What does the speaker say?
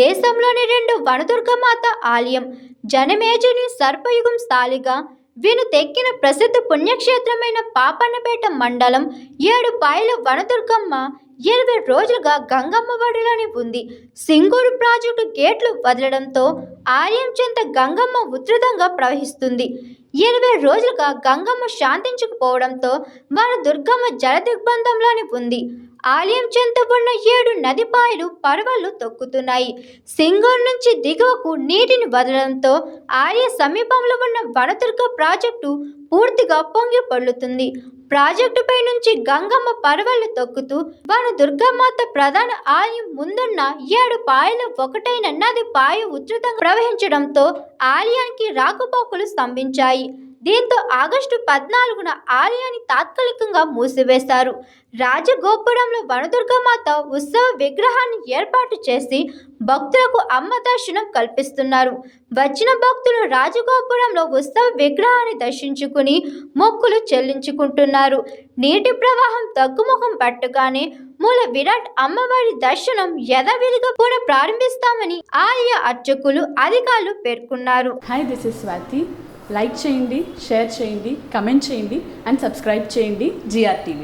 దేశంలోని 2 వనదుర్గమాత ఆలయం జనమేజని సర్పయుగం స్థాళిగా వినుతెక్కిన ప్రసిద్ధ పుణ్యక్షేత్రమైన పాపన్నపేట మండలం 7 పాయల వనదుర్గమ్మ 20 రోజులుగా గంగమ్మ ఒడిలోనే ఉంది. సింగూరు ప్రాజెక్టు గేట్లు వదలడంతో ఆలయం చెంత గంగమ్మ ఉధృతంగా ప్రవహిస్తుంది. 20 రోజులుగా గంగమ్మ శాంతించకపోవడంతో వనదుర్గమ్మ జలదిగ్బంధంలోనే ఉంది. ఆలయం చెంత ఉన్న 7 నదిపాయలు పరవళ్లు తొక్కుతున్నాయి. సింగూరు నుంచి దిగువకు నీటిని వదలడంతో ఆలయ సమీపంలో ఉన్న వనదుర్గ ప్రాజెక్టు పూర్తిగా పొంగి పొర్లుతుంది. ప్రాజెక్టుపై నుంచి గంగమ్మ పరవళ్లు తొక్కుతూ వనదుర్గమాత ప్రధాన ఆలయం ముందున్న 7 పాయల ఒకటైన నది పాయ ఉధృతంగా ప్రవహించడంతో ఆలయానికి రాకపోకలు స్తంభించాయి. దీంతో ఆగస్టు 14న ఆలయాన్ని తాత్కాలికంగా మూసివేశారు. రాజగోపురంలో వనదుర్గమాత ఉత్సవ విగ్రహాన్ని ఏర్పాటు చేసి భక్తులకు అమ్మ దర్శనం కల్పిస్తున్నారు. వచ్చిన భక్తులు రాజగోపురంలో ఉత్సవ విగ్రహాన్ని దర్శించుకుని మొక్కులు చెల్లించుకుంటున్నారు. నీటి ప్రవాహం తగ్గుముఖం పట్టగానే మూల విరాట్ అమ్మవారి దర్శనం యథావిధిగా పునః ప్రారంభిస్తామని ఆలయ అర్చకులు అధికారులు పేర్కొన్నారు. Hi, this is Swathi. Like చేయండి, షేర్ చేయండి, కమెంట్ చేయండి అండ్ సబ్స్క్రైబ్ చేయండి GR TV.